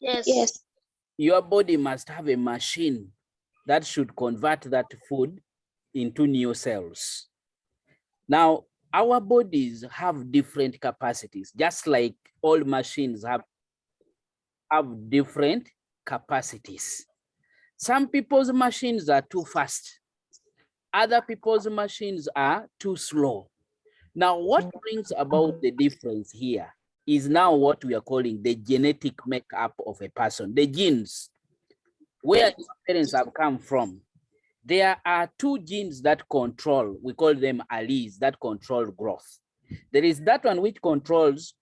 Yes. Your body must have a machine that should convert that food into new cells. Now, our bodies have different capacities, just like all machines have different capacities. Some people's machines are too fast. Other people's machines are too slow. Now, what brings about the difference here is now what we are calling the genetic makeup of a person, the genes, where your parents have come from. There are two genes that control, we call them alleles, that control growth. There is that one which controls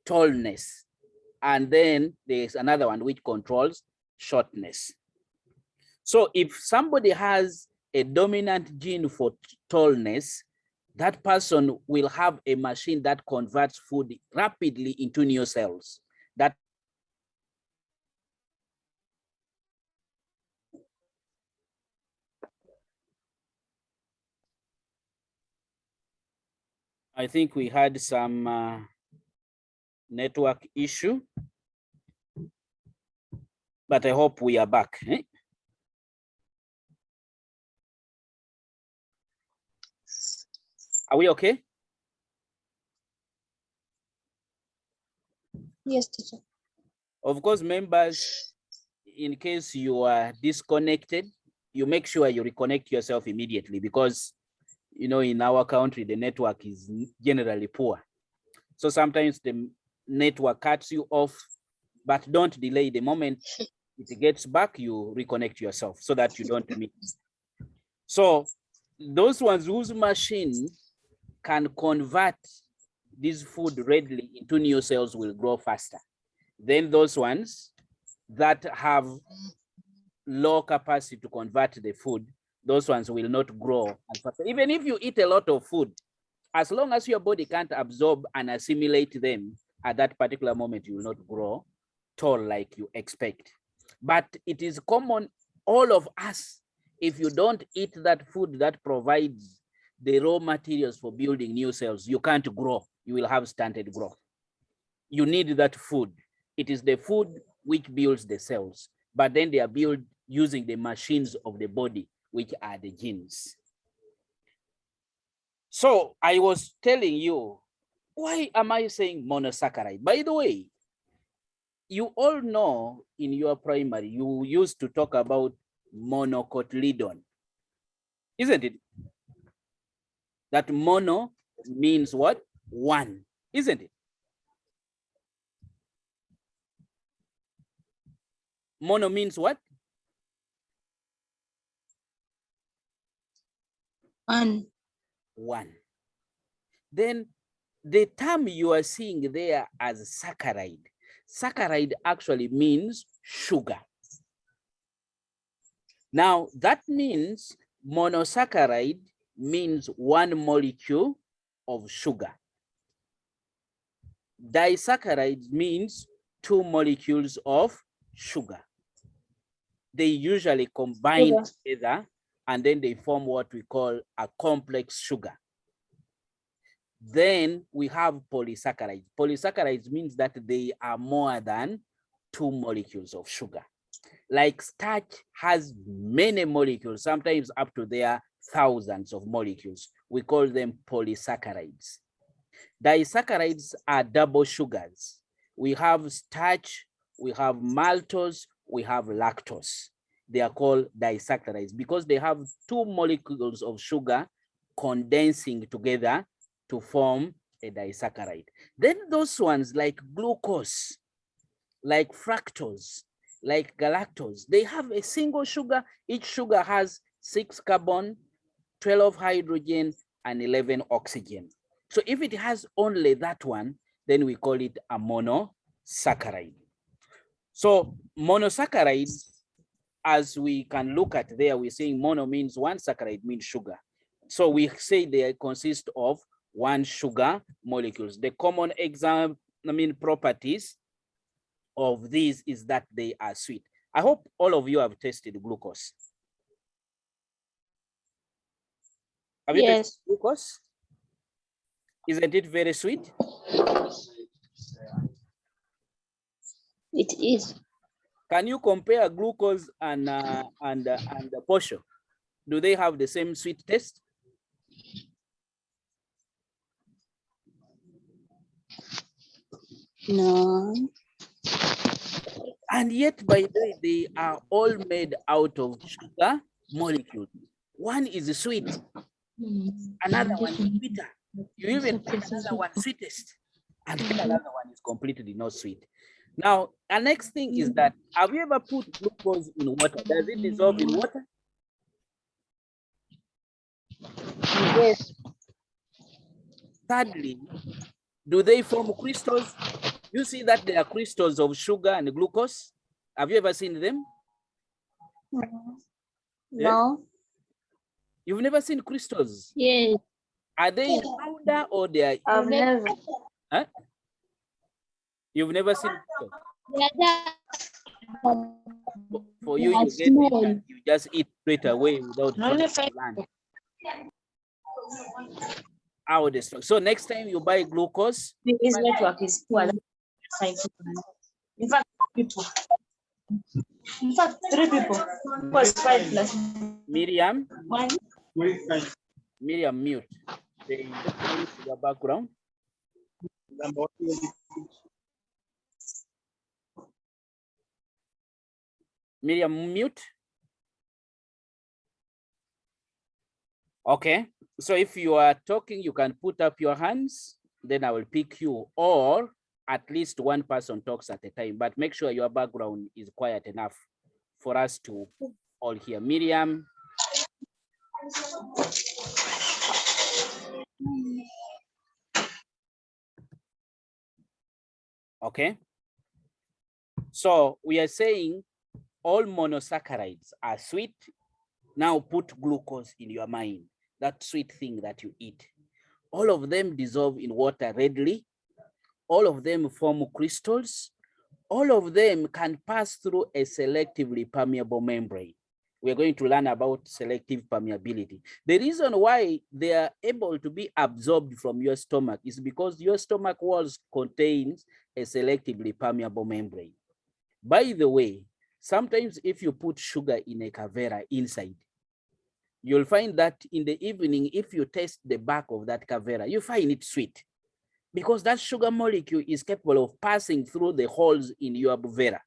tallness, and then there's another one which controls shortness. So if somebody has a dominant gene for tallness, that person will have a machine that converts food rapidly into new cells. That I think we had some network issue, but I hope we are back. Are we okay? Yes, teacher. Of course, members, in case you are disconnected, you make sure you reconnect yourself immediately, because you know, in our country, the network is generally poor. So sometimes the network cuts you off, but don't delay. The moment it gets back, you reconnect yourself so that you don't miss. So those ones whose machine can convert this food readily into new cells will grow faster. Then those ones that have low capacity to convert the food, those ones will not grow as fast. Even if you eat a lot of food, as long as your body can't absorb and assimilate them at that particular moment, you will not grow tall like you expect. But it is common, all of us, if you don't eat that food that provides the raw materials for building new cells, you can't grow. You will have stunted growth. You need that food. It is the food which builds the cells, but then they are built using the machines of the body, which are the genes. So I was telling you, why am I saying monosaccharide? By the way, you all know in your primary, you used to talk about monocotyledon, isn't it? That mono means what? One, isn't it? Mono means what? One. Then the term you are seeing there as saccharide, saccharide actually means sugar. Now that means monosaccharide means one molecule of sugar. Disaccharide means two molecules of sugar. They usually combine together and then they form what we call a complex sugar. Then we have polysaccharides. Polysaccharides means that they are more than two molecules of sugar. Like starch has many molecules, sometimes up to their thousands of molecules. We call them polysaccharides. Disaccharides are double sugars. We have starch, we have maltose, we have lactose. They are called disaccharides because they have two molecules of sugar condensing together to form a disaccharide. Then those ones like glucose, like fructose, like galactose, they have a single sugar. Each sugar has 6 carbon, 12 hydrogen, and 11 oxygen. So if it has only that one, then we call it a monosaccharide. So monosaccharides, as we can look at there, we're saying mono means one, saccharide means sugar. So we say they consist of one sugar molecules. The common properties of these is that they are sweet. I hope all of you have tasted glucose. Have you tasted glucose? Isn't it very sweet? It is. Can you compare glucose and posho? Do they have the same sweet taste? No. And yet, by the way, they are all made out of sugar molecules. One is sweet, another one is bitter. You even find another one sweetest, and then another one is completely not sweet. Now, the next thing is that, have you ever put glucose in water? Does it dissolve in water? Yes. Thirdly, do they form crystals? You see that they are crystals of sugar and glucose. Have you ever seen them? No. You've never seen crystals? Yes. Are they in powder or they are? I've never. Huh? You've never seen crystals? For you, you get it and you just eat straight away without trying to learn how they strong. So next time you buy glucose, His network is poor. In fact, people. In fact, 3 people. Was 5 plus Miriam, 1. Miriam, mute the your background. Miriam, mute. Okay, so if you are talking, you can put up your hands, then I will pick you, or at least one person talks at a time, but make sure your background is quiet enough for us to all hear. Miriam. Okay, so we are saying all monosaccharides are sweet. Now put glucose in your mind, that sweet thing that you eat. All of them dissolve in water readily. All of them form crystals. All of them can pass through a selectively permeable membrane. We're going to learn about selective permeability. The reason why they are able to be absorbed from your stomach is because your stomach walls contains a selectively permeable membrane. By the way, sometimes if you put sugar in a Kavera inside, you'll find that in the evening, if you taste the back of that Kavera, you find it sweet because that sugar molecule is capable of passing through the holes in your Buvera.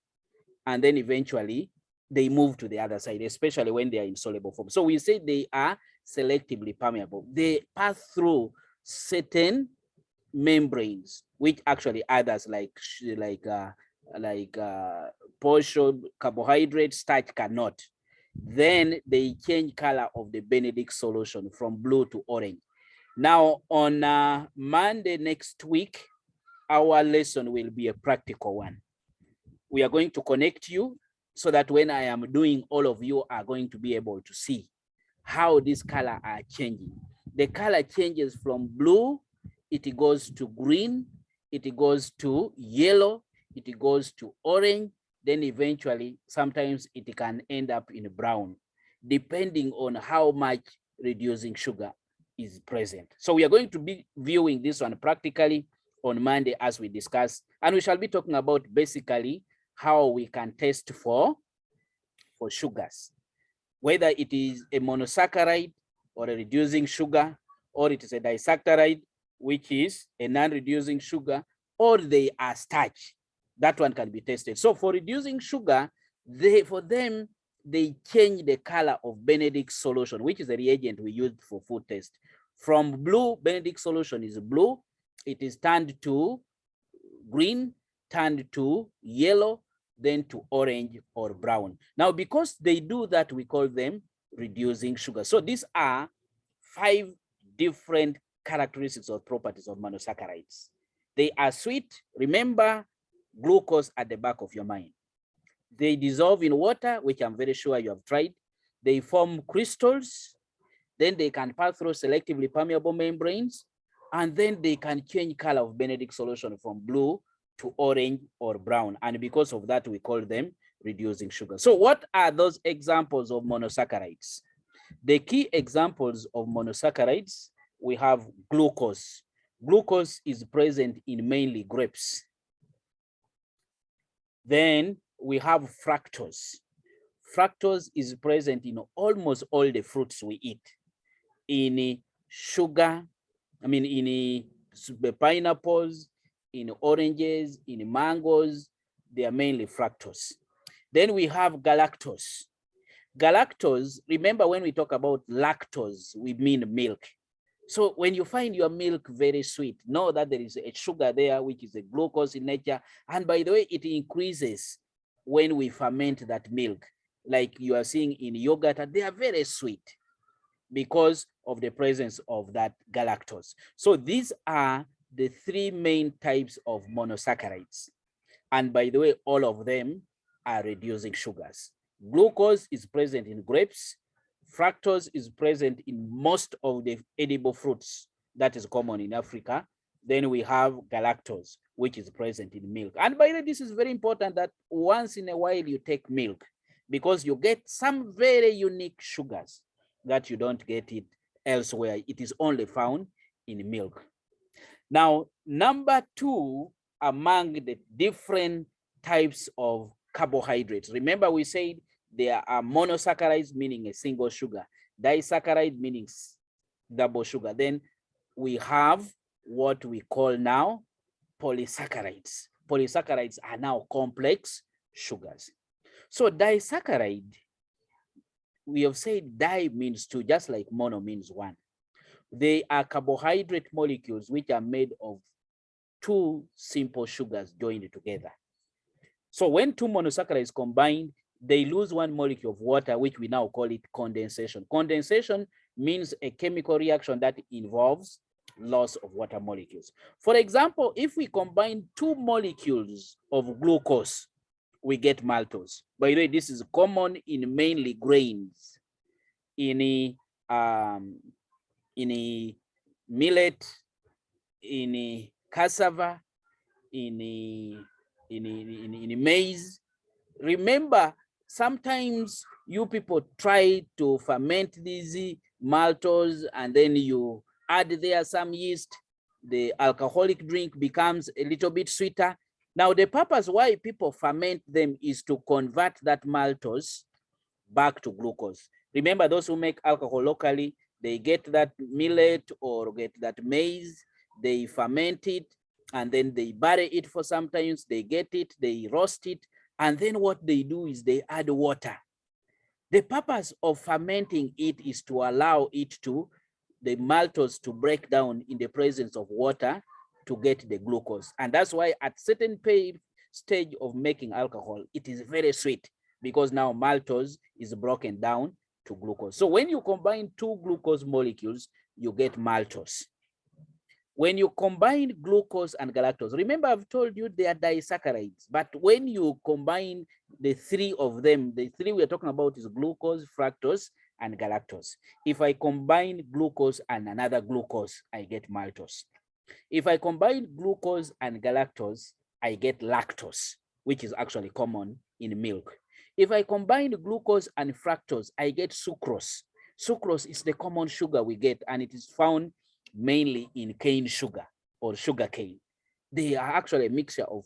And then eventually they move to the other side, especially when they are in soluble form. So we say they are selectively permeable. They pass through certain membranes, which actually others like posho, carbohydrate, starch cannot. Then they change color of the Benedict solution from blue to orange. Now on Monday next week, our lesson will be a practical one. We are going to connect you so that when I am doing, all of you are going to be able to see how these colors are changing. The color changes from blue, it goes to green, it goes to yellow, it goes to orange, then eventually sometimes it can end up in brown, depending on how much reducing sugar is present. So we are going to be viewing this one practically on Monday as we discuss, and we shall be talking about basically how we can test for sugars, whether it is a monosaccharide or a reducing sugar, or it is a disaccharide, which is a non-reducing sugar, or they are starch. That one can be tested. So for reducing sugar, for them, they change the color of Benedict solution, which is a reagent we use for food test. From blue, Benedict solution is blue. It is turned to green, turned to yellow, then to orange or brown. Now, because they do that, we call them reducing sugar. So these are 5 different characteristics or properties of monosaccharides. They are sweet. Remember, glucose at the back of your mind. They dissolve in water, which I'm very sure you have tried. They form crystals. Then they can pass through selectively permeable membranes. And then they can change color of Benedict solution from blue to orange or brown. And because of that, we call them reducing sugar. So what are those examples of monosaccharides? The key examples of monosaccharides, we have glucose. Glucose is present in mainly grapes. Then we have fructose. Fructose is present in almost all the fruits we eat. In sugar, in pineapples, in oranges, in mangoes, they are mainly fructose. Then we have galactose. Galactose, remember when we talk about lactose, we mean milk. So when you find your milk very sweet, know that there is a sugar there, which is a glucose in nature. And by the way, it increases when we ferment that milk. Like you are seeing in yogurt, they are very sweet because of the presence of that galactose. So these are the three main types of monosaccharides. And by the way, all of them are reducing sugars. Glucose is present in grapes. Fructose is present in most of the edible fruits that is common in Africa. Then we have galactose, which is present in milk. And by the way, this is very important that once in a while you take milk because you get some very unique sugars that you don't get it elsewhere. It is only found in milk. Now, number two, among the different types of carbohydrates. Remember we said there are monosaccharides, meaning a single sugar, disaccharide meaning double sugar. Then we have what we call now polysaccharides. Polysaccharides are now complex sugars. So disaccharide, we have said di means two, just like mono means one. They are carbohydrate molecules which are made of two simple sugars joined together. So when two monosaccharides combined, they lose one molecule of water, which we now call it condensation. Condensation means a chemical reaction that involves loss of water molecules. For example, if we combine two molecules of glucose, we get maltose. By the way, this is common in mainly grains, in millet, in cassava, in maize. Remember, sometimes you people try to ferment these maltose and then you add there some yeast, the alcoholic drink becomes a little bit sweeter. Now, the purpose why people ferment them is to convert that maltose back to glucose. Remember, those who make alcohol locally, they get that millet or get that maize, they ferment it, and then they bury it for sometimes, they get it, they roast it, and then what they do is they add water. The purpose of fermenting it is to allow it to, the maltose to break down in the presence of water to get the glucose. And that's why at certain stage of making alcohol, it is very sweet because now maltose is broken down to glucose. So when you combine two glucose molecules, you get maltose. When you combine glucose and galactose, remember I've told you they are disaccharides, but when you combine the three of them, the three we're talking about is glucose, fructose, and galactose. If I combine glucose and another glucose, I get maltose. If I combine glucose and galactose, I get lactose, which is actually common in milk. If I combine glucose and fructose, I get sucrose. Sucrose is the common sugar we get, and it is found mainly in cane sugar or sugar cane. They are actually a mixture of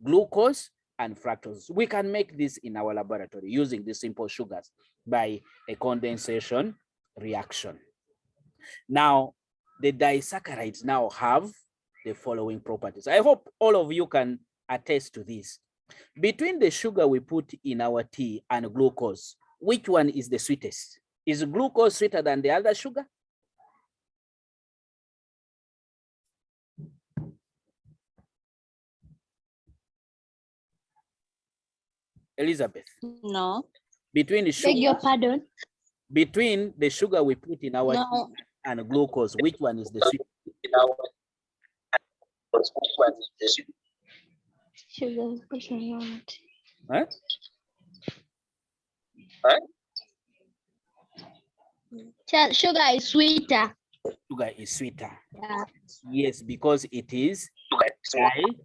glucose and fructose. We can make this in our laboratory using these simple sugars by a condensation reaction. Now, the disaccharides now have the following properties. I hope all of you can attest to this. Between the sugar we put in our tea and glucose, which one is the sweetest? Is glucose sweeter than the other sugar? Elizabeth. No. Between the Beg sugar, your pardon. between the sugar we put in our No. tea and glucose, which one is the sweetest? Sugar. Huh? Sugar is sweeter. Sugar is sweeter. Yeah. Yes, because it is disaccharide.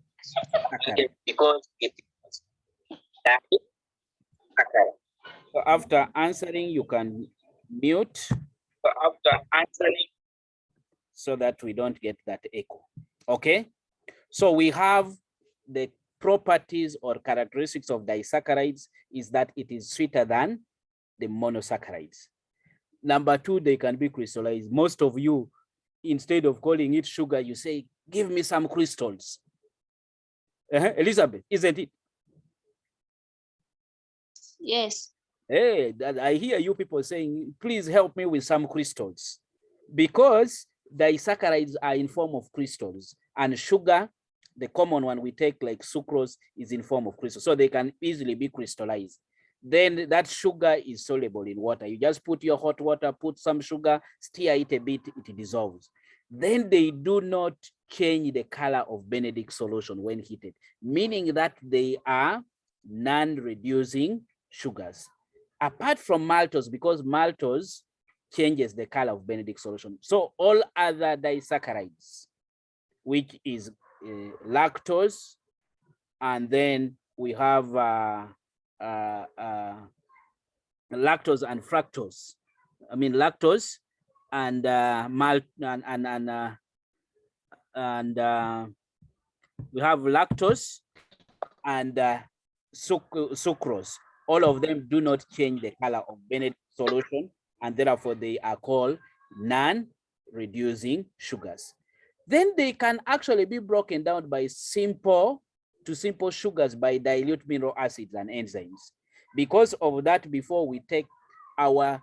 So after answering, you can mute so that we don't get that echo. Okay. So we have the properties or characteristics of disaccharides is that it is sweeter than the monosaccharides. Number two, they can be crystallized. Most of you, instead of calling it sugar, you say, give me some crystals. Elizabeth, isn't it? Yes. Hey, I hear you people saying, please help me with some crystals, because disaccharides are in form of crystals, and sugar, the common one we take like sucrose, is in form of crystals, so they can easily be crystallized. Then that sugar is soluble in water. You just put your hot water, put some sugar, stir it a bit, it dissolves. Then they do not change the color of Benedict solution when heated, meaning that they are non-reducing sugars. Apart from maltose, because maltose changes the color of Benedict solution. So all other disaccharides, which is lactose, and then we have lactose and fructose. I mean lactose and we have lactose and sucrose. All of them do not change the color of Benedict solution, and therefore they are called non-reducing sugars. Then they can actually be broken down by simple sugars by dilute mineral acids and enzymes. Because of that, before we take our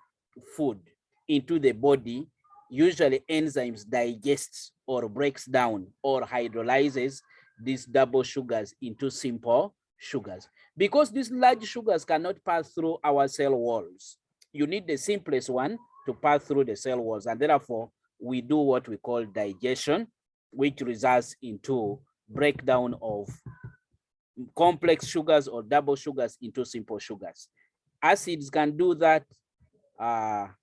food into the body, usually enzymes digest or breaks down or hydrolyzes these double sugars into simple sugars. Because these large sugars cannot pass through our cell walls, you need the simplest one to pass through the cell walls, and therefore we do what we call digestion, which results into breakdown of complex sugars or double sugars into simple sugars. Acids can do that,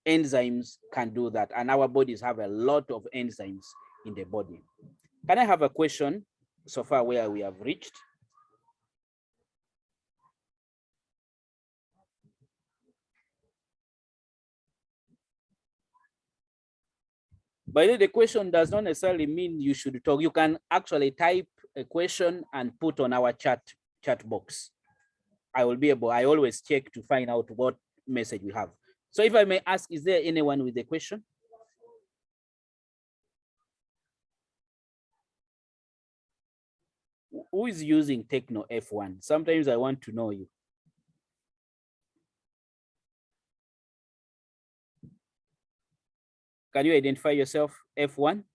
enzymes can do that, and our bodies have a lot of enzymes in the body. Can I have a question so far where we have reached? By the way, the question does not necessarily mean you should talk. You can actually type a question and put on our chat box. I will be able, I always check to find out what message we have. So if I may ask, is there anyone with a question? Who is using Techno F1? Sometimes I want to know you. Can you identify yourself, F1?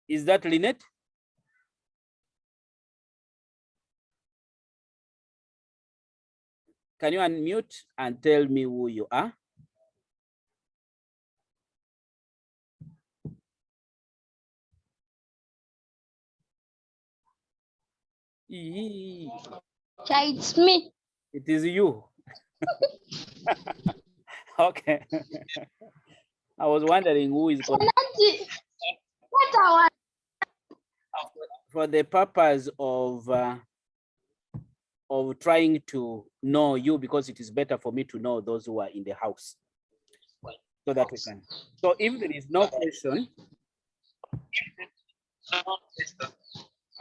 Is that Lynette? Can you unmute and tell me who you are? It's me. It is you. Okay. I was wondering who is going. For the purpose of trying to know you, because it is better for me to know those who are in the house, so that we can. So if there is no question,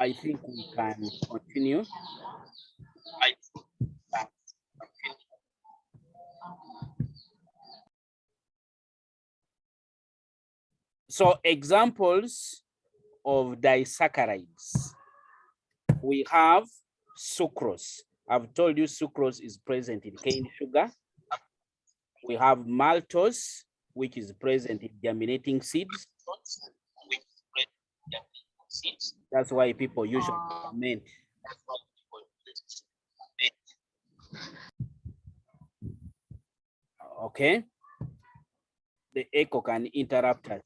I think we can continue. So examples of disaccharides. We have sucrose. I've told you sucrose is present in cane sugar. We have maltose, which is present in germinating seeds. That's why people usually ferment. Okay. The echo can interrupt us.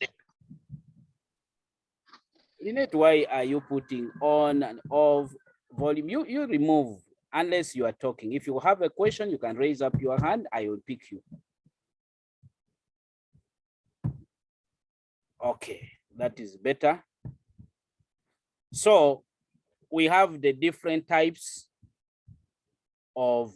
Lynette, why are you putting on and off volume? You remove unless you are talking. If you have a question, you can raise up your hand. I will pick you. Okay, that is better. So we have the different types of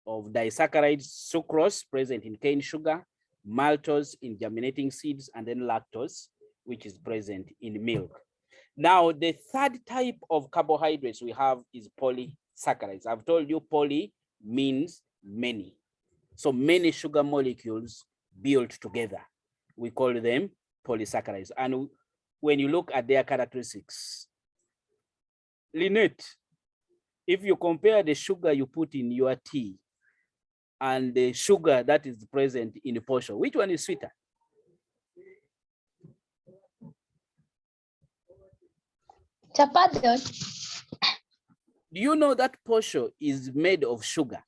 of disaccharides, sucrose present in cane sugar, maltose in germinating seeds, and then lactose, which is present in milk. Now, the third type of carbohydrates we have is polysaccharides. I've told you poly means many. So many sugar molecules built together. We call them polysaccharides. And when you look at their characteristics, Lynette, if you compare the sugar you put in your tea and the sugar that is present in the portion, which one is sweeter? Chapati. Do you know that portion is made of sugar?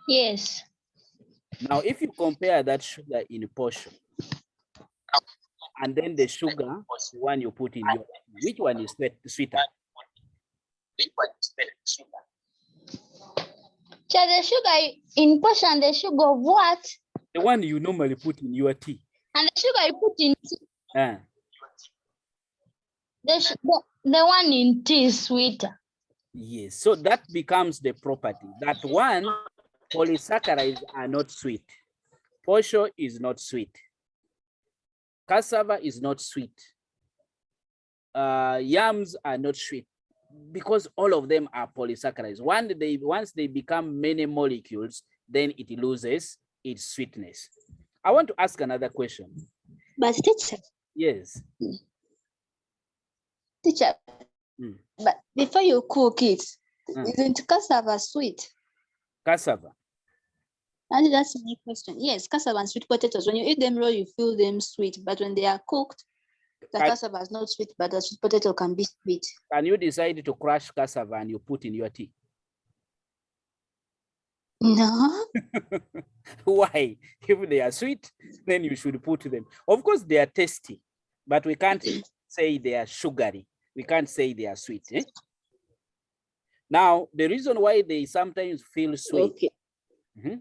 Yes. Now, if you compare that sugar in portion and then the sugar one you put in your, which one is sweeter? The sugar in portion, the sugar of what? The one you normally put in your tea. And the sugar you put in tea. The one in tea is sweeter. Yes, so that becomes the property. That one, polysaccharides are not sweet. Posho is not sweet. Cassava is not sweet. Yams are not sweet because all of them are polysaccharides. Once they become many molecules, then it loses its sweetness. I want to ask another question. But teacher. Yes. Teacher, but before you cook it, isn't cassava sweet? Cassava. And that's my question. Yes, cassava and sweet potatoes. When you eat them raw, you feel them sweet. But when they are cooked, the cassava is not sweet, but the sweet potato can be sweet. Can you decide to crush cassava and you put in your tea? No. Why? If they are sweet, then you should put them. Of course, they are tasty, but we can't say they are sugary. We can't say they are sweet. Eh? Now, the reason why they sometimes feel sweet, Okay.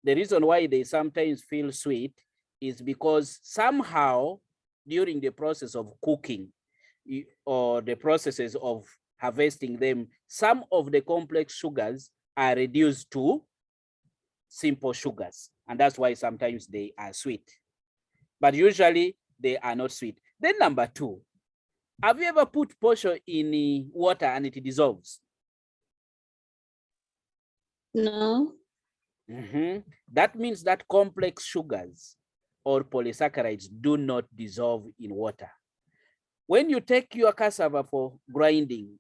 The reason why they sometimes feel sweet is because somehow during the process of cooking or the processes of harvesting them, some of the complex sugars are reduced to simple sugars. And that's why sometimes they are sweet. But usually they are not sweet. Then number two, have you ever put posho in water and it dissolves? No. That means that complex sugars or polysaccharides do not dissolve in water. When you take your cassava for grinding,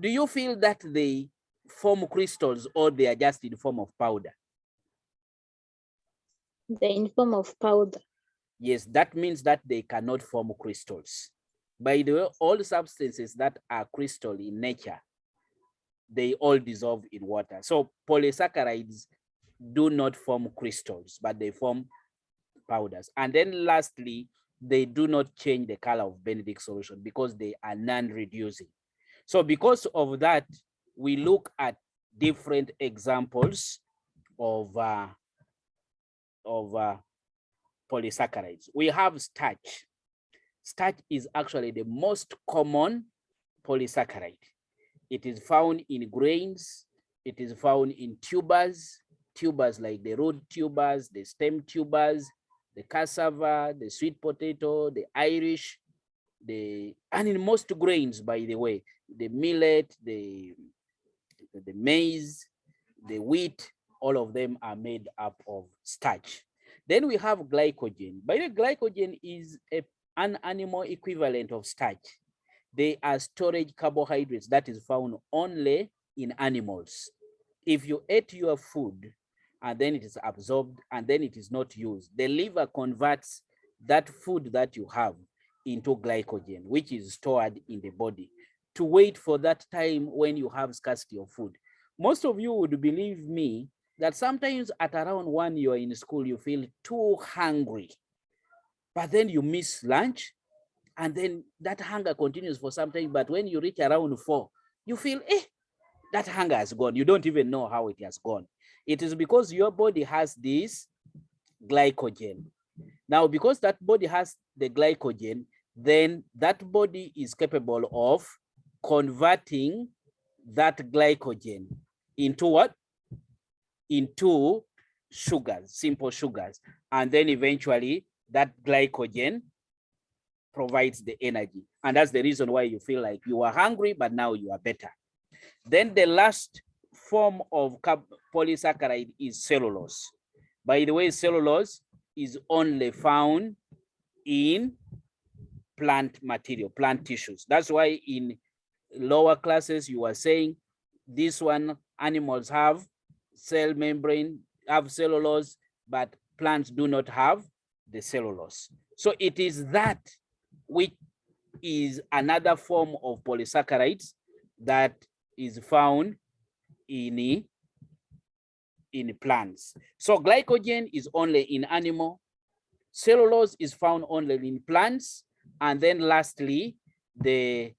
do you feel that they form crystals or they are just in form of powder? They're in form of powder. Yes, that means that they cannot form crystals. By the way, all substances that are crystal in nature, they all dissolve in water. So polysaccharides do not form crystals, but they form powders. And then lastly, they do not change the color of Benedict solution because they are non-reducing. So because of that, we look at different examples of polysaccharides. We have starch. Starch is actually the most common polysaccharide. It is found in grains. It is found in tubers like the root tubers, the stem tubers, the cassava, the sweet potato, the Irish, and in most grains, by the way, the millet, the maize, the wheat, all of them are made up of starch. Then we have glycogen. By the way, glycogen is an animal equivalent of starch. They are storage carbohydrates that is found only in animals. If you ate your food and then it is absorbed and then it is not used, the liver converts that food that you have into glycogen, which is stored in the body to wait for that time when you have scarcity of food. Most of you would believe me that sometimes at around 1 you're in school, you feel too hungry, but then you miss lunch and then that hunger continues for some time. But when you reach around 4, you feel, that hunger has gone. You don't even know how it has gone. It is because your body has this glycogen. Now, because that body has the glycogen, then that body is capable of converting that glycogen into what? Into sugars, simple sugars. And then eventually that glycogen provides the energy. And that's the reason why you feel like you are hungry, but now you are better. Then the last form of polysaccharide is cellulose. By the way, cellulose is only found in plant material, plant tissues. That's why in lower classes, you are saying this one, animals have cell membrane, have cellulose, but plants do not have the cellulose. So it is that which is another form of polysaccharides that is found in plants. So glycogen is only in animal, cellulose is found only in plants, and then lastly, the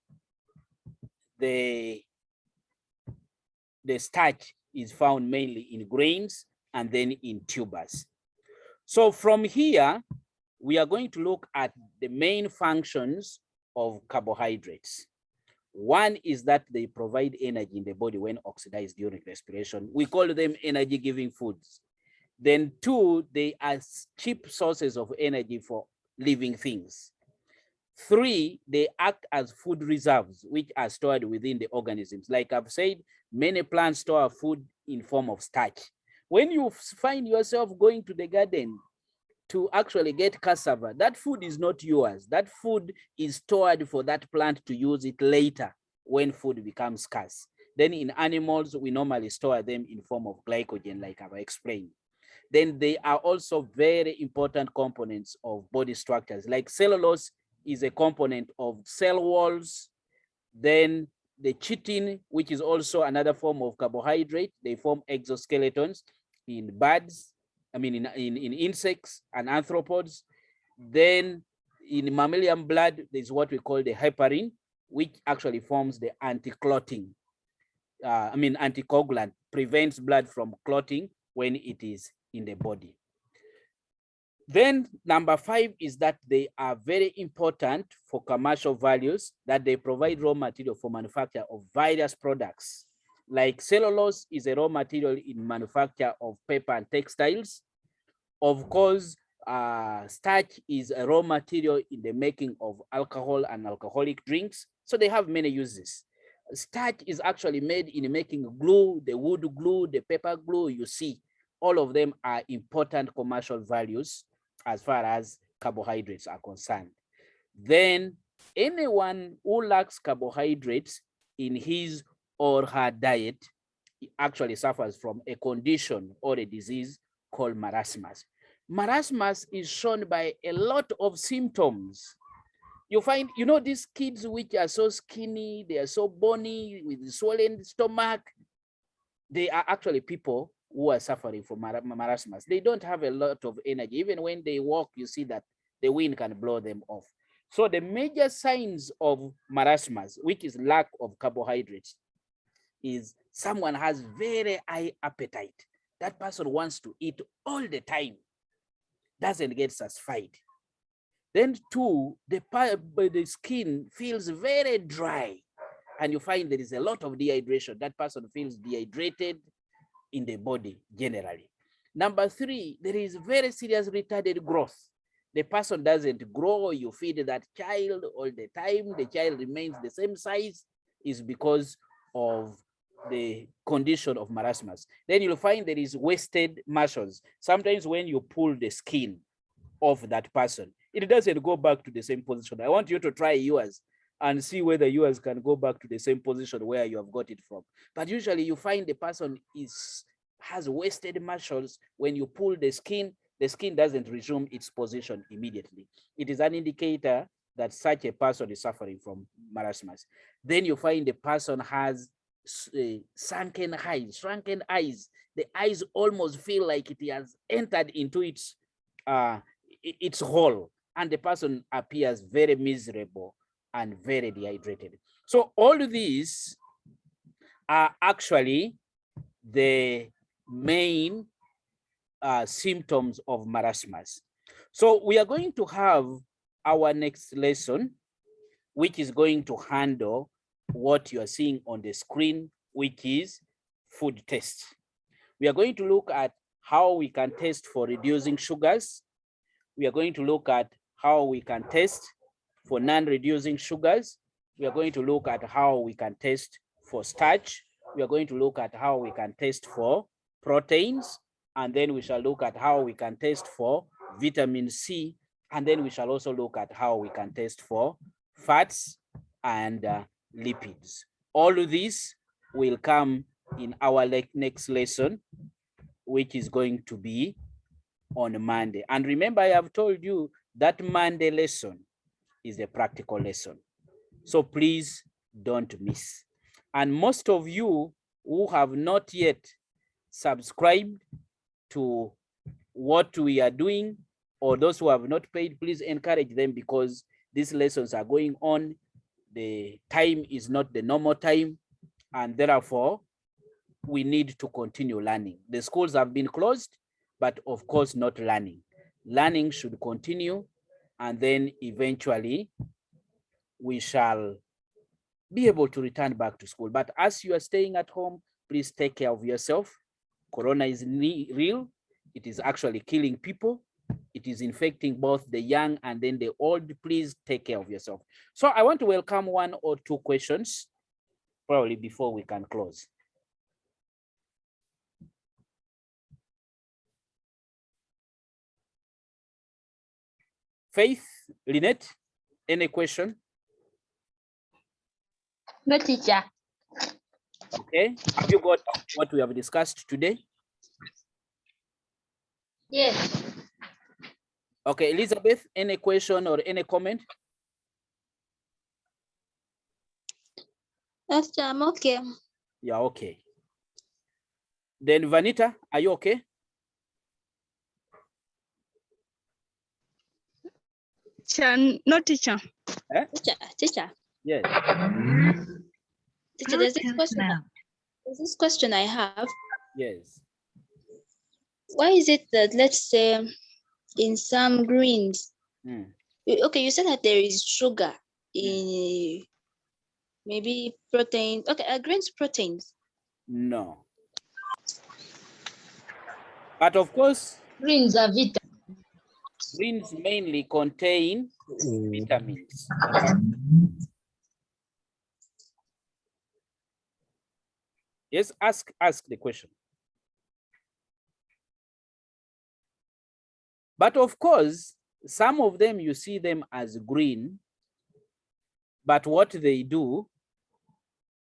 starch is found mainly in grains and then in tubers. So from here, we are going to look at the main functions of carbohydrates. One is that they provide energy in the body when oxidized during respiration. We call them energy-giving foods. Then two, they are cheap sources of energy for living things. Three, they act as food reserves, which are stored within the organisms. Like I've said, many plants store food in form of starch. When you find yourself going to the garden to actually get cassava, that food is not yours. That food is stored for that plant to use it later when food becomes scarce. Then in animals, we normally store them in form of glycogen, like I've explained. Then they are also very important components of body structures. Like cellulose is a component of cell walls. Then the chitin, which is also another form of carbohydrate, they form exoskeletons in birds, in insects and arthropods. Then in mammalian blood, there's what we call the heparin, which actually forms the anti-clotting, anticoagulant, prevents blood from clotting when it is in the body. Then number 5 is that they are very important for commercial values, that they provide raw material for manufacture of various products. Like cellulose is a raw material in manufacture of paper and textiles. Of course, starch is a raw material in the making of alcohol and alcoholic drinks. So they have many uses. Starch is actually made in making glue, the wood glue, the paper glue. You see, all of them are important commercial values as far as carbohydrates are concerned. Then anyone who lacks carbohydrates in his or her diet actually suffers from a condition or a disease called marasmus. Marasmus is shown by a lot of symptoms. You find, these kids which are so skinny, they are so bony with swollen stomach, they are actually people who are suffering from marasmus. They don't have a lot of energy. Even when they walk, you see that the wind can blow them off. So the major signs of marasmus, which is lack of carbohydrates, is someone has very high appetite. That person wants to eat all the time, doesn't get satisfied. Then 2, the skin feels very dry, and you find there is a lot of dehydration. That person feels dehydrated in the body generally. Number 3, there is very serious retarded growth. The person doesn't grow. You feed that child all the time, the child remains the same size, is because of the condition of marasmus. Then you'll find there is wasted muscles. Sometimes when you pull the skin of that person, it doesn't go back to the same position. I want you to try yours and see whether yours can go back to the same position where you have got it from. But usually you find the person has wasted muscles. When you pull the skin doesn't resume its position immediately. It is an indicator that such a person is suffering from marasmus. Then you find the person has sunken eyes. The eyes almost feel like it has entered into its hole, and the person appears very miserable and very dehydrated. So all these are actually the main symptoms of marasmus. So we are going to have our next lesson, which is going to handle what you are seeing on the screen, which is food test. We are going to look at how we can test for reducing sugars. We are going to look at how we can test for non-reducing sugars. We are going to look at how we can test for starch. We are going to look at how we can test for proteins. And then we shall look at how we can test for vitamin C. And then we shall also look at how we can test for fats and lipids. All of these will come in our next lesson, which is going to be on Monday. And remember, I have told you that Monday lesson is a practical lesson. So please don't miss. And most of you who have not yet subscribed to what we are doing, or those who have not paid, please encourage them, because these lessons are going on. The time is not the normal time, and therefore we need to continue learning. The schools have been closed, but of course not learning. Learning should continue, and then eventually we shall be able to return back to school. But as you are staying at home, please take care of yourself. Corona is real. It is actually killing people. It is infecting both the young and then the old. Please take care of yourself. So I want to welcome 1 or 2 questions, probably before we can close. Faith, Lynette, any question? No, teacher. Okay, have you got what we have discussed today? Yes. Okay, Elizabeth, any question or any comment? Yes, I'm okay. Yeah, okay. Then Vanita, are you okay? No, teacher. Eh? Teacher, Yes. teacher, there's this question I have. Yes. Why is it that, let's say, in some greens, okay, you said that there is sugar in maybe protein. Okay, greens proteins. No. But of course, Greens are vitamin. greens mainly contain vitamins. Yes, ask the question. But of course, some of them you see them as green, but what they do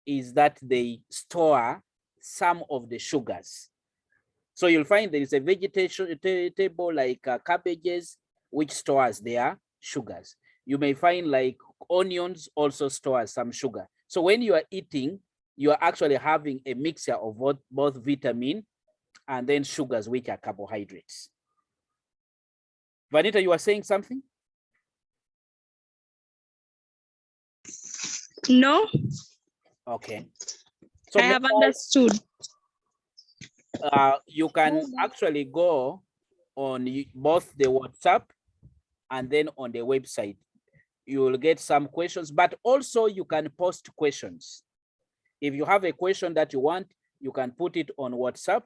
is that they store some of the sugars. So you'll find there is a vegetable like cabbages, which stores their sugars. You may find like onions also store some sugar. So when you are eating, you are actually having a mixture of both vitamin and then sugars, which are carbohydrates. Vanita, you are saying something? No, Okay. So I have understood. You can actually go on both the WhatsApp and then on the website. You will get some questions, but also you can post questions. If you have a question that you want, you can put it on WhatsApp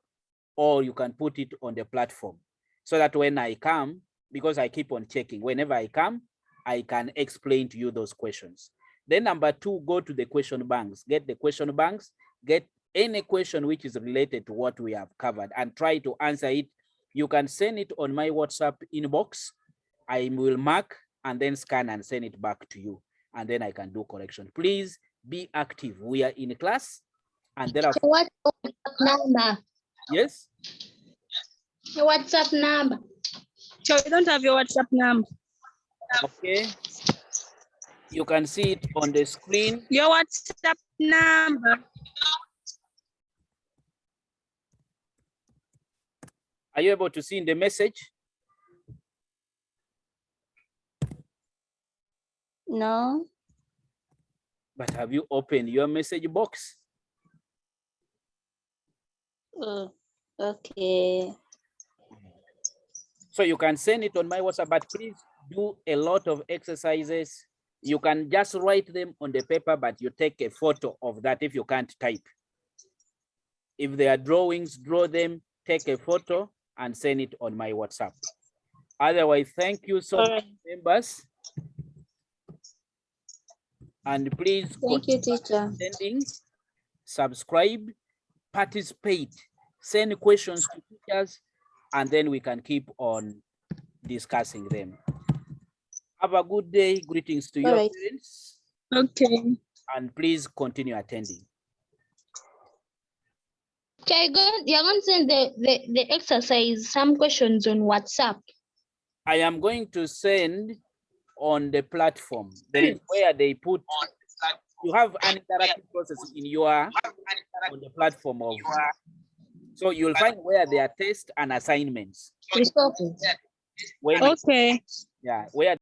or you can put it on the platform, so that when I come, because I keep on checking, whenever I come, I can explain to you those questions. Then number 2, go to the question banks, get the question banks, get any question which is related to what we have covered and try to answer it. You can send it on my WhatsApp inbox. I will mark and then scan and send it back to you. And then I can do correction. Please be active. We are in class and there are... What WhatsApp number? Yes? Your WhatsApp number. So you don't have your WhatsApp number. Okay. You can see it on the screen. Your WhatsApp number. Are you able to see in the message? No. But have you opened your message box? Okay. So you can send it on my WhatsApp, but please do a lot of exercises. You can just write them on the paper, but you take a photo of that if you can't type. If there are drawings, draw them, take a photo and send it on my WhatsApp. Otherwise, thank you so much, members. And please Thank you, teacher. sending, subscribe, participate, send questions to teachers, and then we can keep on discussing them. Have a good day. Greetings to your Alright. parents, Okay. and please continue attending. Okay, you're going to send the exercise, some questions on WhatsApp. I am going to send on the platform. There is where they put, you have an interactive process in your, on the platform of, so you'll find where there are tests and assignments. Resources. When, Okay. yeah, where